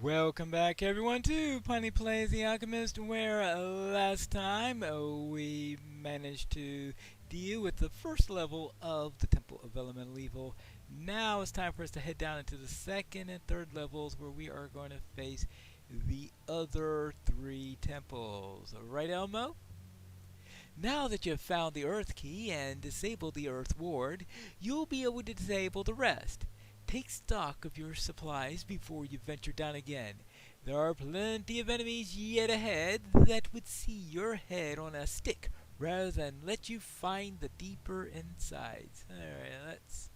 Welcome back everyone to Pineleaf Plays the Alchemist, where last time we managed to deal with the first level of the Temple of Elemental Evil. Now it's time for us to head down into the second and third levels, where we are going to face the other three temples. Right, Elmo? Now that you've found the Earth Key and disabled the Earth Ward, you'll be able to disable the rest. Take stock of your supplies before you venture down again. There are plenty of enemies yet ahead that would see your head on a stick rather than let you find the deeper insides. Alright, so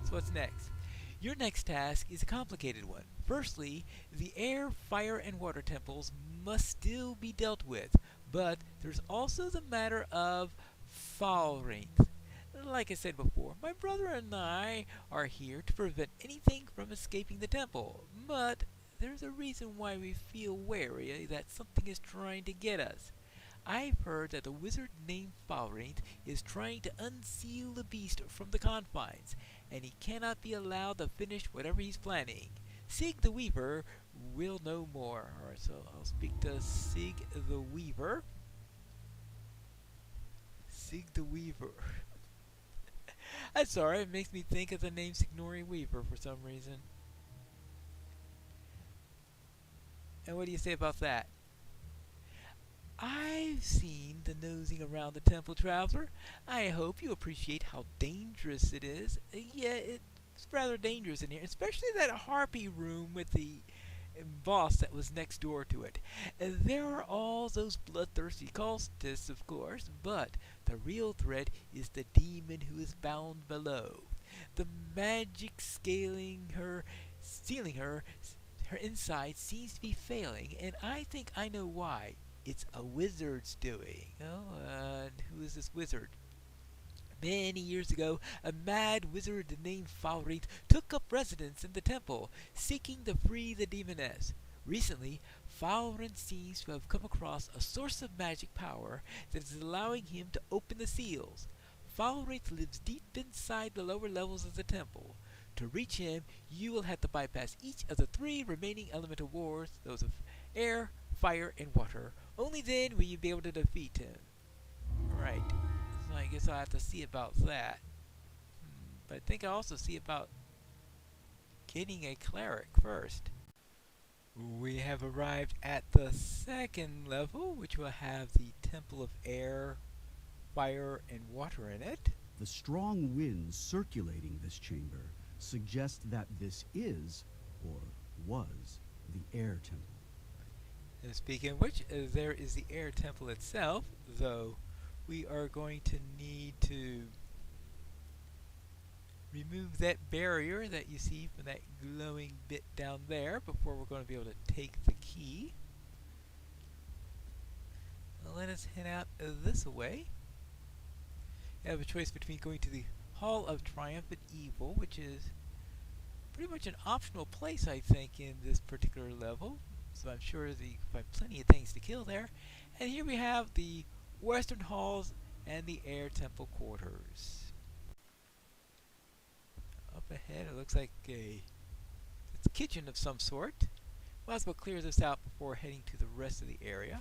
what's next? Your next task is a complicated one. Firstly, the air, fire, and water temples must still be dealt with, but there's also the matter of Falrinth. Like I said before, my brother and I are here to prevent anything from escaping the temple, but there's a reason why we feel wary that something is trying to get us. I've heard that a wizard named Falrinth is trying to unseal the beast from the confines, and he cannot be allowed to finish whatever he's planning. Sig the Weaver will know more. Alright, so I'll speak to Sig the Weaver. Sig the Weaver. I'm sorry, it makes me think of the name Signori Weaver for some reason. And what do you say about that? I've seen the nosing around the temple, traveler. I hope you appreciate how dangerous it is. Yeah, it's rather dangerous in here, especially that harpy room with the boss that was next door to it. There are all those bloodthirsty cultists, of course, but the real threat is the demon who is bound below. The magic stealing her inside seems to be failing, and I think I know why. It's a wizard's doing. Oh, who is this wizard? Many years ago, a mad wizard named Falrinth took up residence in the temple, seeking to free the demoness. Recently, Falrinth seems to have come across a source of magic power that is allowing him to open the seals. Falrinth lives deep inside the lower levels of the temple. To reach him, you will have to bypass each of the three remaining elemental wards, those of air, fire, and water. Only then will you be able to defeat him. Right. So I guess I'll have to see about that. But I think I'll also see about getting a cleric first. We have arrived at the second level, which will have the Temple of Air, Fire, and Water in it. The strong winds circulating this chamber suggest that this is, or was, the Air Temple. And speaking of which, there is the Air Temple itself, though we are going to need to remove that barrier that you see from that glowing bit down there before we're going to be able to take the key. Now let us head out this way. You have a choice between going to the Hall of Triumphant Evil, which is pretty much an optional place, I think, in this particular level. So I'm sure that you can find plenty of things to kill there. And here we have the Western Halls and the Air Temple quarters. Up ahead, it looks like it's a kitchen of some sort. Might as well clear this out before heading to the rest of the area.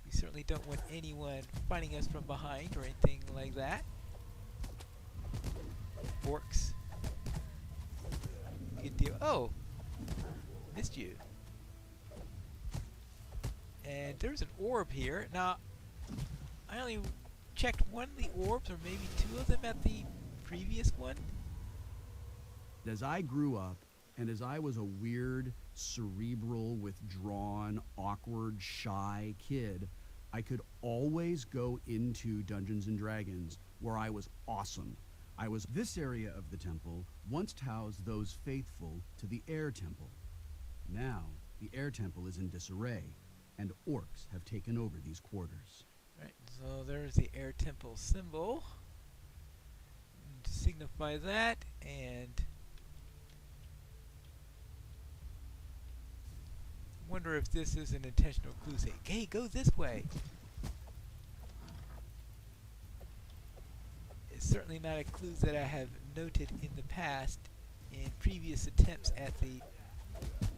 We certainly don't want anyone finding us from behind or anything like that. Orcs. Good deal. Oh! Missed you. And there's an orb here. Now, I only checked one of the orbs, or maybe two of them at the previous one. As I grew up, and as I was a weird, cerebral, withdrawn, awkward, shy kid, I could always go into Dungeons & Dragons, where I was awesome. This area of the temple once housed those faithful to the Air Temple. Now, the Air Temple is in disarray, and orcs have taken over these quarters. Right, so there's the Air Temple symbol to signify that, and wonder if this is an intentional clue saying, hey, go this way. It's certainly not a clue that I have noted in the past in previous attempts at the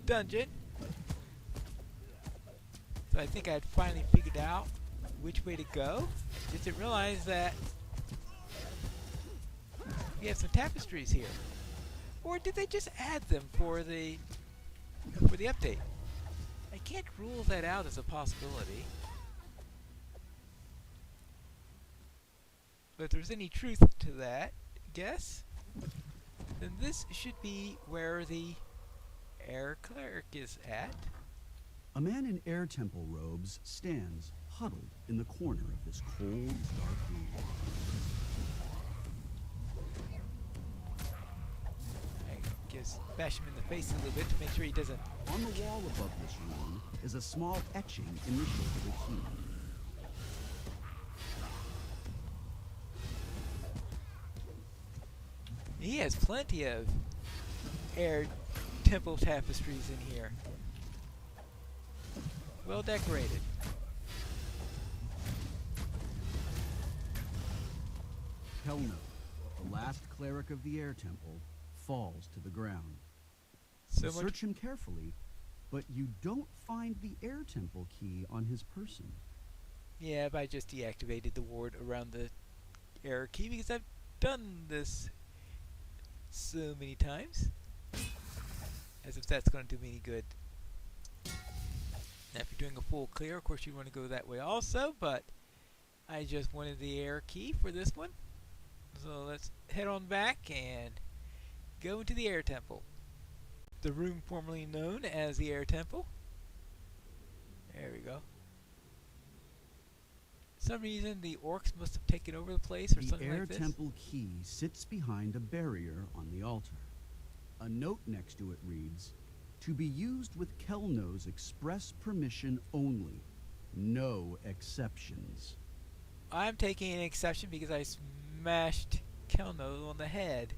dungeon. So I think I'd finally figured out which way to go. Just didn't realize that we have some tapestries here. Or did they just add them for the update? I can't rule that out as a possibility. But if there's any truth to that guess, then this should be where the air cleric is at. A man in air temple robes stands huddled in the corner of this cold, dark room. I guess bash him in the face a little bit to make sure he doesn't. On the wall above this room is a small etching in the shape of a key. He has plenty of air temple tapestries in here. Well decorated. Kelno, the last cleric of the air temple, falls to the ground. So You much. search him carefully, but you don't find the air temple key on his person. Yeah, but I just deactivated the ward around the error key because I've done this so many times. As if that's going to do me any good. Now, if you're doing a full clear, of course you want to go that way also, but I just wanted the error key for this one. So let's head on back and go into the air temple. The room formerly known as the air temple. There we go. For some reason, the orcs must have taken over the place or The something air like this. temple key sits behind a barrier on the altar. A note next to it reads, "To be used with Kelno's express permission only. No exceptions." I'm taking an exception because I smashed Kelno on the head.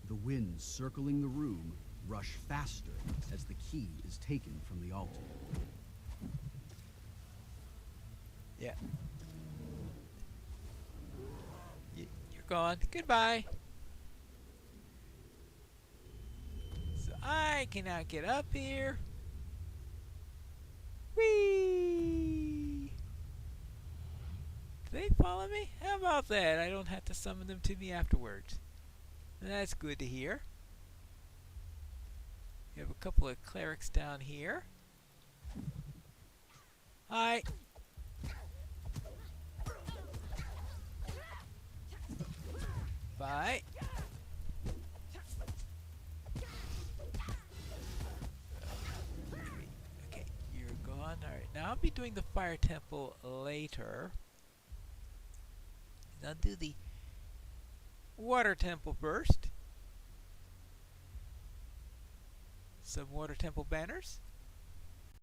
The winds circling the room rush faster as the key is taken from the altar. Yeah. You're gone. Goodbye. So I cannot get up here. Whee! Do they follow me? How about that? I don't have to summon them to me afterwards. That's good to hear. We have a couple of clerics down here. Hi. Bye. Okay, you're gone. Alright, now I'll be doing the fire temple later. I'll do the water temple first. Some water temple banners.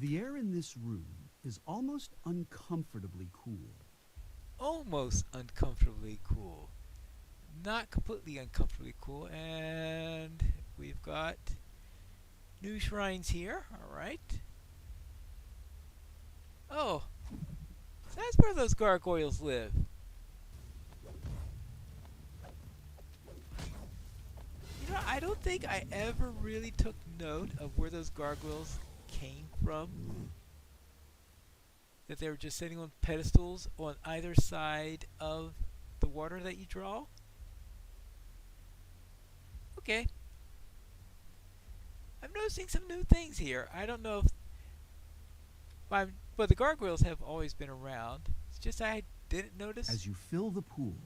The air in this room is almost uncomfortably cool. Almost uncomfortably cool. Not completely uncomfortably cool. And we've got new shrines here. Alright. Oh, that's where those gargoyles live. You know, I don't think I ever really took note of where those gargoyles came from. That they were just sitting on pedestals on either side of the water that you draw. Okay. I'm noticing some new things here. I don't know if... But the gargoyles have always been around. It's just I didn't notice. As you fill the pool,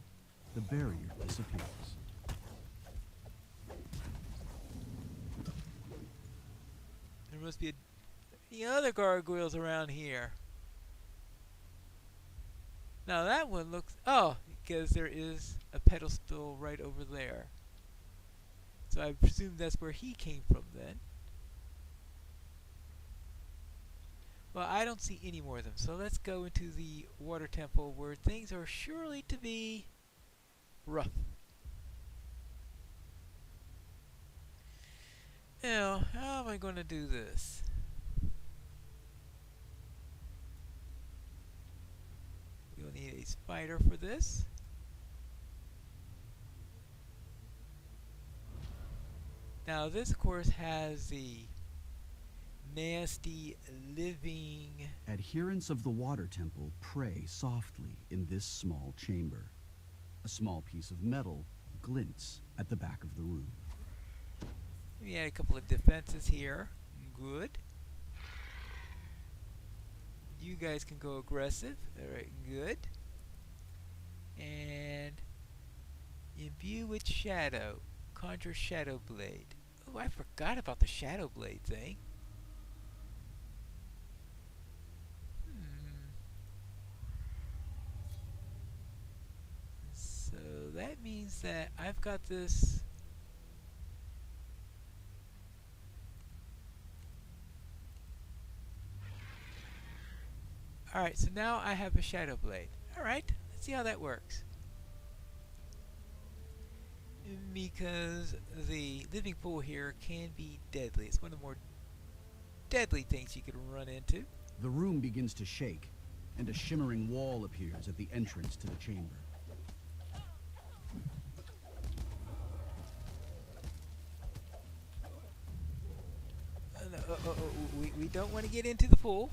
the barrier disappears. There must be any other gargoyles around here. Now that one looks... Oh, because there is a pedestal right over there. So I presume that's where he came from then. Well, I don't see any more of them. So let's go into the water temple where things are surely to be rough. Now, how am I going to do this? We'll need a spider for this. Now this, of course, has the nasty living. Adherents of the water temple pray softly in this small chamber. A small piece of metal glints at the back of the room. We had a couple of defenses here. Good. You guys can go aggressive. Alright, good. And imbue with shadow. Conjure shadow blade. Oh, I forgot about the shadow blade thing. So that means that I've got this. Alright, so now I have a shadow blade. Alright, let's see how that works. Because the living pool here can be deadly. It's one of the more deadly things you could run into. The room begins to shake, and a shimmering wall appears at the entrance to the chamber. We don't want to get into the pool.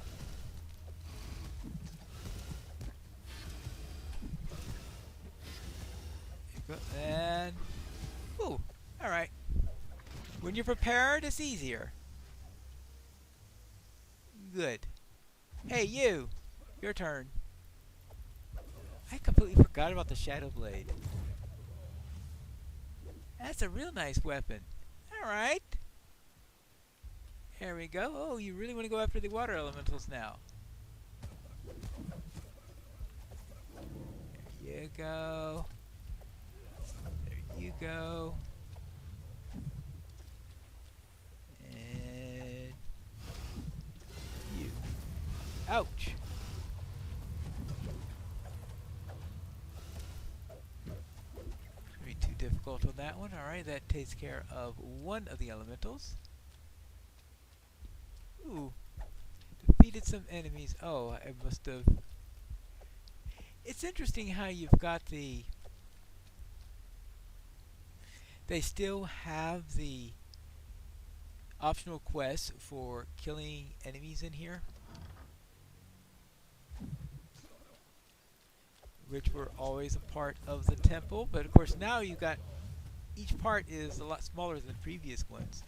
And ooh, all right. When you're prepared, it's easier. Good. Hey, you. Your turn. I completely forgot about the shadow blade. That's a real nice weapon. All right. There we go. Oh, you really want to go after the water elementals now. There you go. There you go. And you. Ouch. Be too difficult on that one. Alright, that takes care of one of the elementals. Ooh. Defeated some enemies. Oh, I must have. It's interesting how you've got the. They still have the optional quests for killing enemies in here, which were always a part of the temple, but of course now you've got each part is a lot smaller than the previous ones.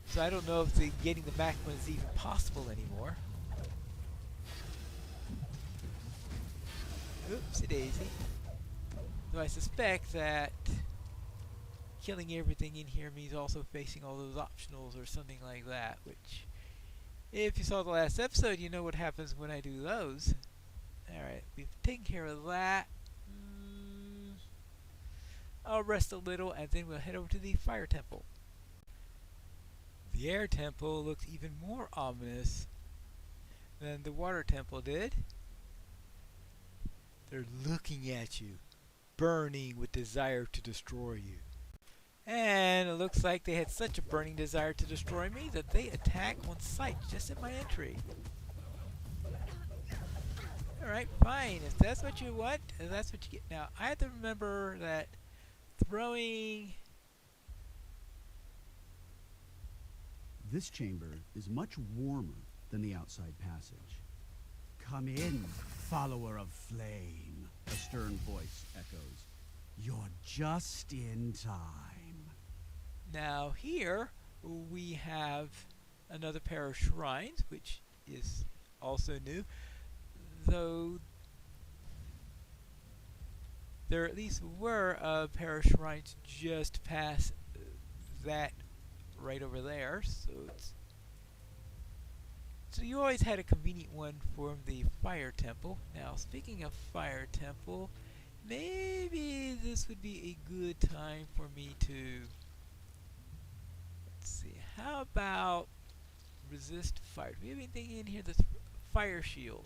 So I don't know if getting the MAGIX is even possible anymore. Oopsie daisy. Though I suspect that killing everything in here means also facing all those optionals or something like that, which, if you saw the last episode, you know what happens when I do those. Alright, we've taken care of that. I'll rest a little and then we'll head over to the fire temple. The air temple looks even more ominous than the water temple did. They're looking at you, burning with desire to destroy you. And it looks like they had such a burning desire to destroy me that they attack on sight just at my entry. Alright, fine. If that's what you want, that's what you get. Now, I have to remember that throwing... This chamber is much warmer than the outside passage. Come in, follower of flame, a stern voice echoes. You're just in time. Now here we have another pair of shrines, which is also new, though there at least were a pair of shrines just past that right over there, so you always had a convenient one from the fire temple. Now, speaking of fire temple, maybe this would be a good time for me to, let's see, how about resist fire? Do we have anything in here that's fire shield?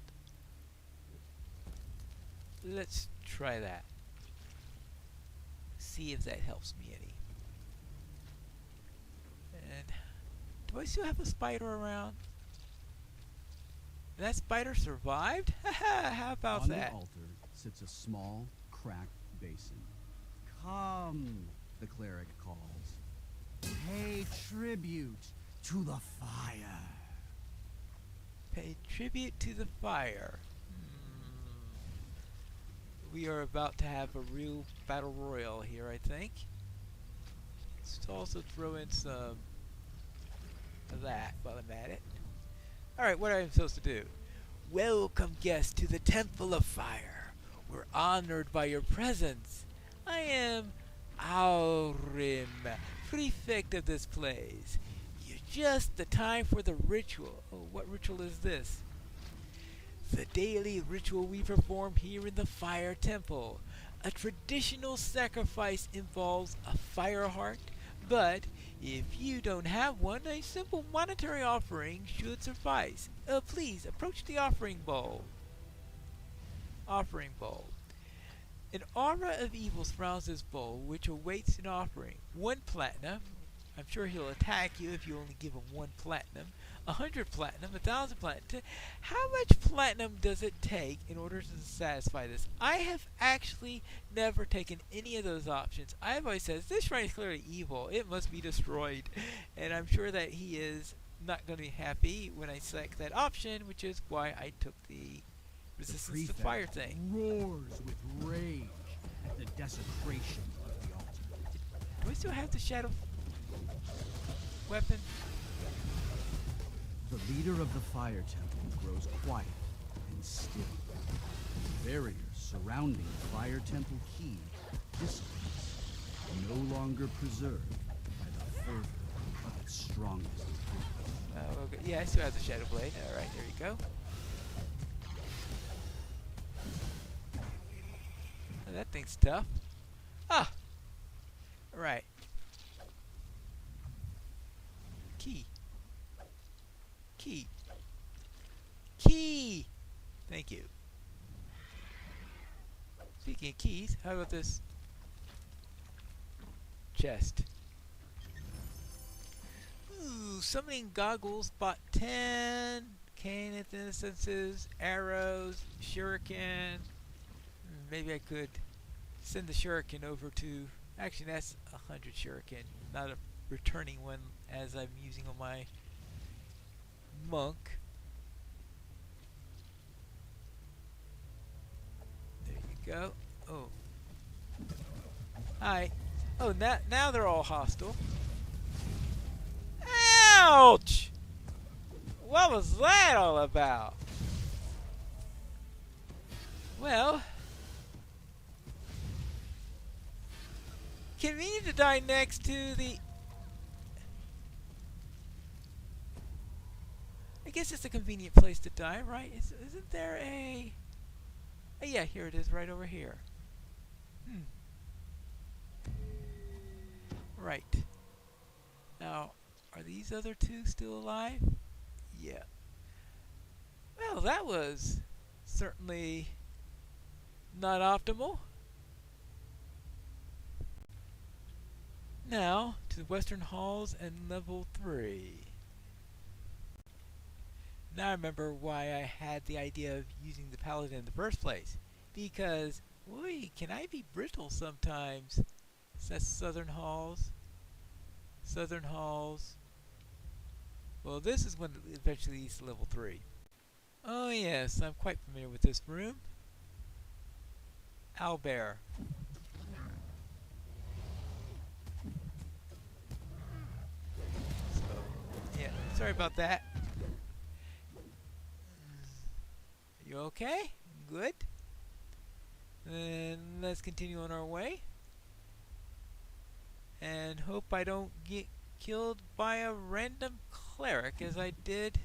Let's try that. See if that helps me any. And do I still have a spider around? That spider survived? Haha, how about that? On the altar sits a small, cracked basin. Come, the cleric calls. Pay pay tribute to the fire. Pay tribute to the fire. We are about to have a real battle royal here, I think. Let's also throw in some of that while I'm at it. Alright, what am I supposed to do? Welcome, guests, to the Temple of Fire. We're honored by your presence. I am Aurim, prefect of this place. You're just the time for the ritual. Oh, what ritual is this? The daily ritual we perform here in the Fire Temple. A traditional sacrifice involves a fire heart, but if you don't have one, a simple monetary offering should suffice. Please approach the offering bowl. Offering bowl. An aura of evil surrounds this bowl, which awaits an offering. 1 platinum. I'm sure he'll attack you if you only give him 1 platinum. 100 platinum, 1,000 platinum. How much platinum does it take in order to satisfy this? I have actually never taken any of those options. I've always said, this shrine is clearly evil. It must be destroyed. And I'm sure that he is not going to be happy when I select that option, which is why I took the resistance to fire thing. Roars with rage at the desecration of the altar. Do we still have the shadow weapon? The leader of the Fire Temple grows quiet and still. The barriers surrounding the Fire Temple key dissipates, no longer preserved by the fervor of its strongest. Oh, okay. Yeah, I still have the shadow blade. All right, there you go. Oh, that thing's tough. Ah! Alright. Key. Key. Key! Thank you. Speaking of keys, how about this chest? Ooh, summoning goggles, bought 10. Cane incenses, arrows, shuriken. Maybe I could send the shuriken over to... Actually, that's 100 shuriken, not a returning one as I'm using on my monk. There you go. Oh. Hi. Oh, now they're all hostile. Ouch! What was that all about? Well... convenient to die next to the... I guess it's a convenient place to die, right? Isn't there a... Oh, yeah, here it is, right over here. Right. Now, are these other two still alive? Yeah. Well, that was certainly not optimal. Now, to the Western Halls and level 3. Now I remember why I had the idea of using the Paladin in the first place. Because, boy, can I be brittle sometimes. So that's Southern Halls. Southern Halls. Well, this is when it eventually leads to level 3. Oh yes, I'm quite familiar with this room. Owlbear. Yeah, sorry about that. You okay? Good. Then let's continue on our way. And hope I don't get killed by a random cleric as I did.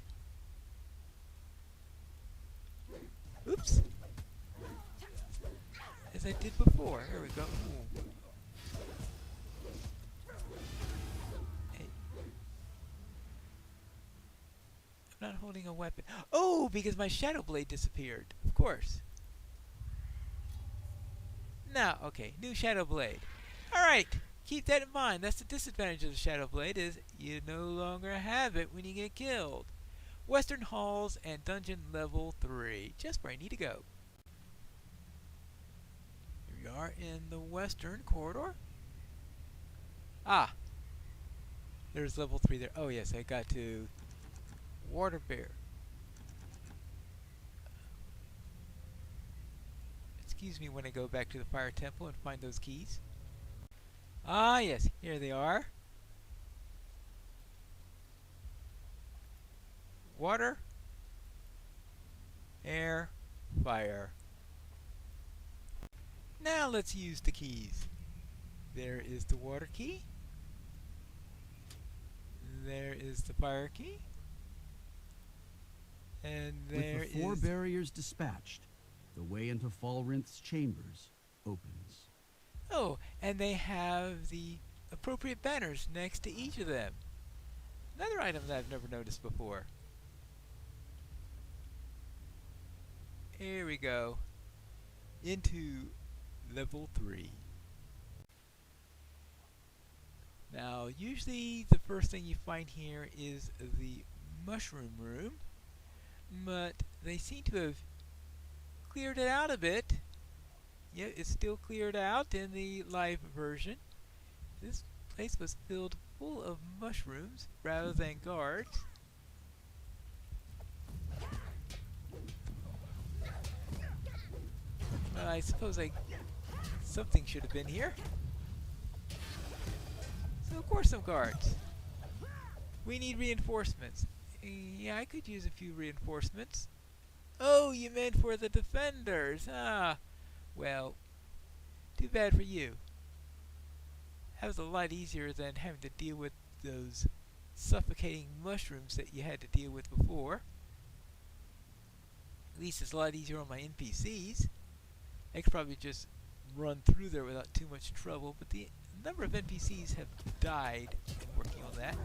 Oops. As I did before. Here we go. Ooh. I'm not holding a weapon. Oh, because my shadow blade disappeared. Of course. Now, okay, new shadow blade. Alright, keep that in mind. That's the disadvantage of the shadow blade, is you no longer have it when you get killed. Western Halls and dungeon level 3. Just where I need to go. Here we are in the western corridor. Ah. There's level 3 there. Oh yes, I got to water bear. Excuse me when I go back to the fire temple and find those keys. Ah yes, here they are. Water, air, fire. Now let's use the keys. There is the water key. There is the fire key. And there With the 4 is... barriers dispatched, the way into Falrinth's chambers opens. Oh, and they have the appropriate banners next to each of them. Another item that I've never noticed before. Here we go. Into level 3. Now, usually the first thing you find here is the mushroom room, but they seem to have cleared it out a bit. Yeah, it's still cleared out in the live version. This place was filled full of mushrooms rather than guards. Well, I suppose something should have been here. So of course some guards. We need reinforcements. Yeah, I could use a few reinforcements. Oh, you meant for the defenders. Ah, well, too bad for you. That was a lot easier than having to deal with those suffocating mushrooms that you had to deal with before. At least it's a lot easier on my NPCs. I could probably just run through there without too much trouble, but the number of NPCs have died in working on that.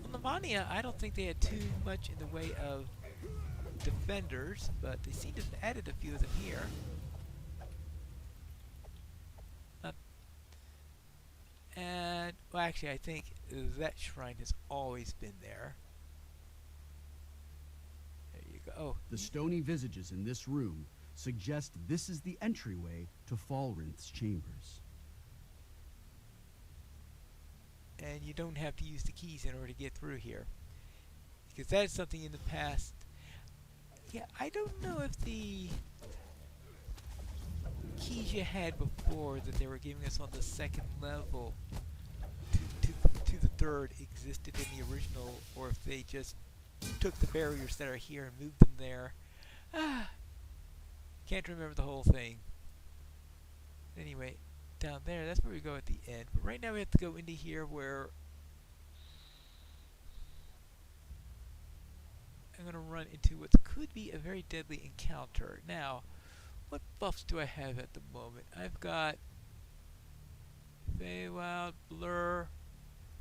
On Lavania, I don't think they had too much in the way of defenders, but they seem to have added a few of them here. And, well, actually, I think that shrine has always been there. There you go. Oh, The stony visages in this room suggest this is the entryway to Falrinth's chambers. and you don't have to use the keys in order to get through here. Because that is something in the past. Yeah, I don't know if the keys you had before that they were giving us on the second level to the third existed in the original, or if they just took the barriers that are here and moved them there. Can't remember the whole thing. Anyway, down there, that's where we go at the end. But right now we have to go into here where I'm going to run into what could be a very deadly encounter. Now, what buffs do I have at the moment? I've got Feywild, Blur,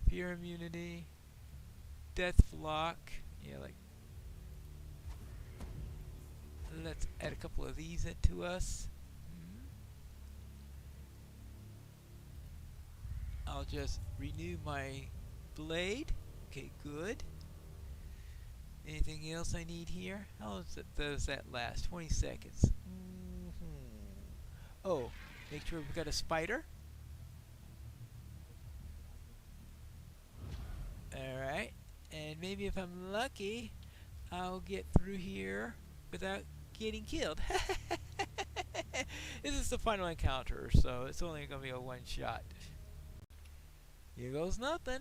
Fear Immunity, Death Flock. Yeah, like, let's add a couple of these into us. I'll just renew my blade. Okay, good. Anything else I need here? How long does that last? 20 seconds. Oh, make sure we've got a spider. Alright, and maybe if I'm lucky, I'll get through here without getting killed. This is the final encounter, so it's only going to be a one shot. Here goes nothing.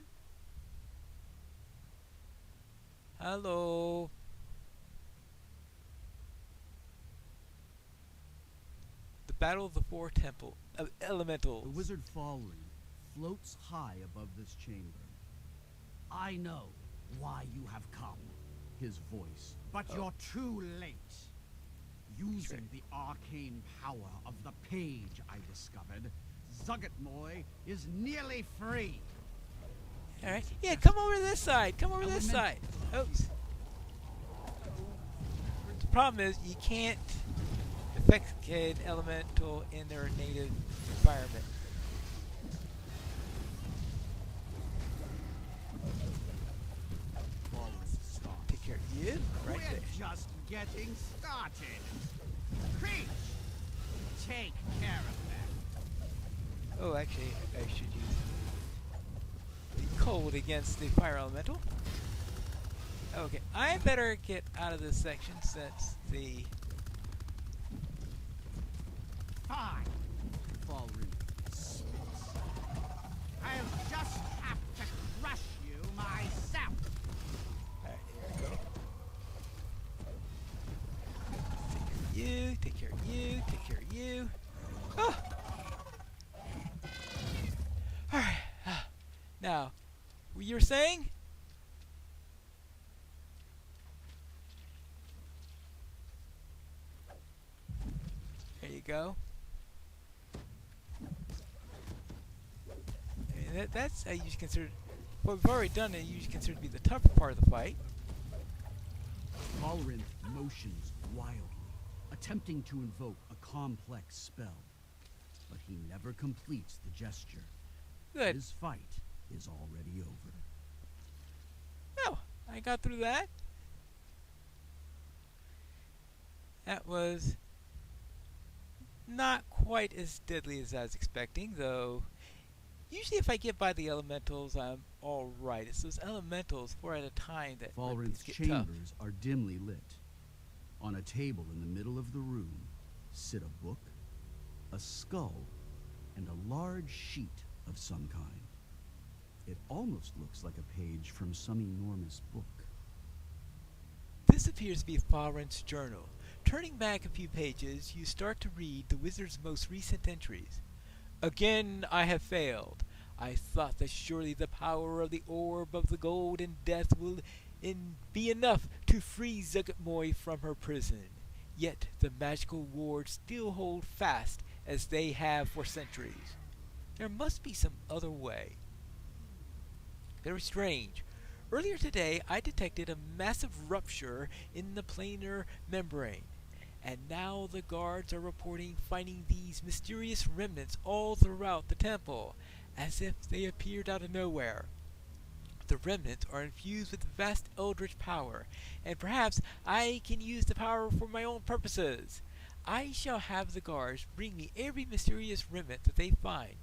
Hello. The Battle of the Four Elementals. The wizard Falrinth floats high above this chamber. I know why you have come, his voice. But you're too late. Using the arcane power of the page I discovered, Zuggetmoy is nearly free. Alright, yeah, come over to this side. Come over to this side. Oops. The problem is you can't affect an elemental in their native environment. Take care of you right there. We're just getting started. Creech, take care of that. Oh, actually, I should use the coal hold against the fire elemental. Okay, I better get out of this section since the... Fine. Fallen. I'll just have to crush you myself. Alright, here we go. Take care of you, take care of you. Oh! Alright. Now, what you were saying? There you go. And that's I usually consider what we've already done. I usually consider to be the tougher part of the fight. Tolerant motions wildly, attempting to invoke a complex spell, but he never completes the gesture. Good. His fight is already over. Oh, I got through that. That was not quite as deadly as I was expecting, though. Usually if I get by the elementals, I'm alright. It's those elementals, 4 at a time, that Falren's get tough. chambers are dimly lit. On a table in the middle of the room sit a book, a skull, and a large sheet of some kind. It almost looks like a page from some enormous book. This appears to be Falren's journal. Turning back a few pages, you start to read the wizard's most recent entries. Again I have failed. I thought that surely the power of the orb of the golden death will be enough to free Zuggtmoy from her prison. Yet the magical wards still hold fast as they have for centuries. There must be some other way. Very strange. Earlier today I detected a massive rupture in the planar membrane. And now the guards are reporting finding these mysterious remnants all throughout the temple, as if they appeared out of nowhere. The remnants are infused with vast eldritch power, and perhaps I can use the power for my own purposes. I shall have the guards bring me every mysterious remnant that they find.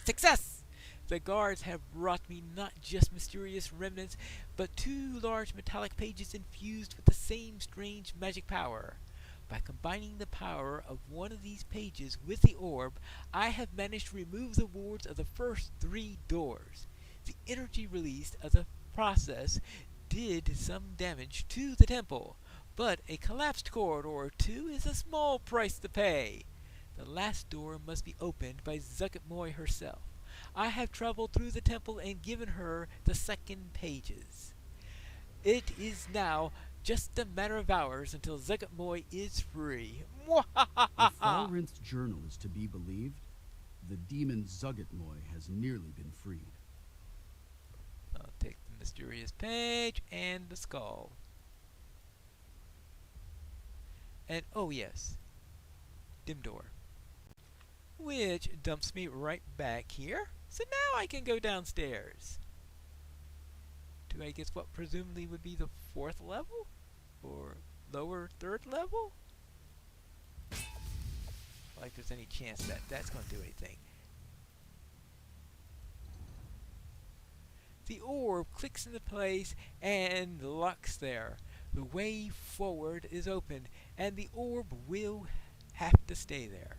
Success! The guards have brought me not just mysterious remnants, but 2 large metallic pages infused with the same strange magic power. By combining the power of one of these pages with the orb, I have managed to remove the wards of the first 3 doors. The energy released of the process did some damage to the temple, but a collapsed corridor or 2 is a small price to pay. The last door must be opened by Zuggtmoy herself. I have traveled through the temple and given her the second pages. It is now just a matter of hours until Zuggtmoy is free. If Falren's journal is to be believed, the demon Zuggtmoy has nearly been freed. I'll take the mysterious page and the skull. And oh yes, dim door. Which dumps me right back here. So now I can go downstairs. To I guess what presumably would be the 4th level? Or lower 3rd level? Like there's any chance that that's going to do anything. The orb clicks into place and locks there. The way forward is open and the orb will have to stay there.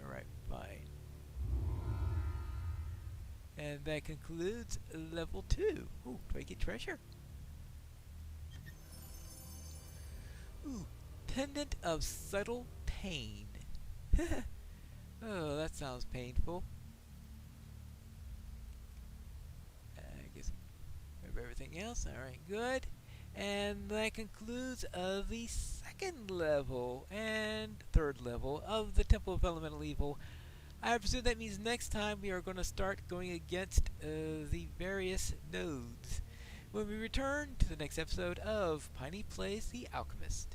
Alright, fine. And that concludes level 2. Ooh, do I get treasure? Ooh, Pendant of Subtle Pain. Oh, that sounds painful. I guess remember everything else. Alright, good. And that concludes the 2nd level and 3rd level of the Temple of Elemental Evil. I presume that means next time we are going to start going against the various nodes when we return to the next episode of Piney Plays the Alchemist.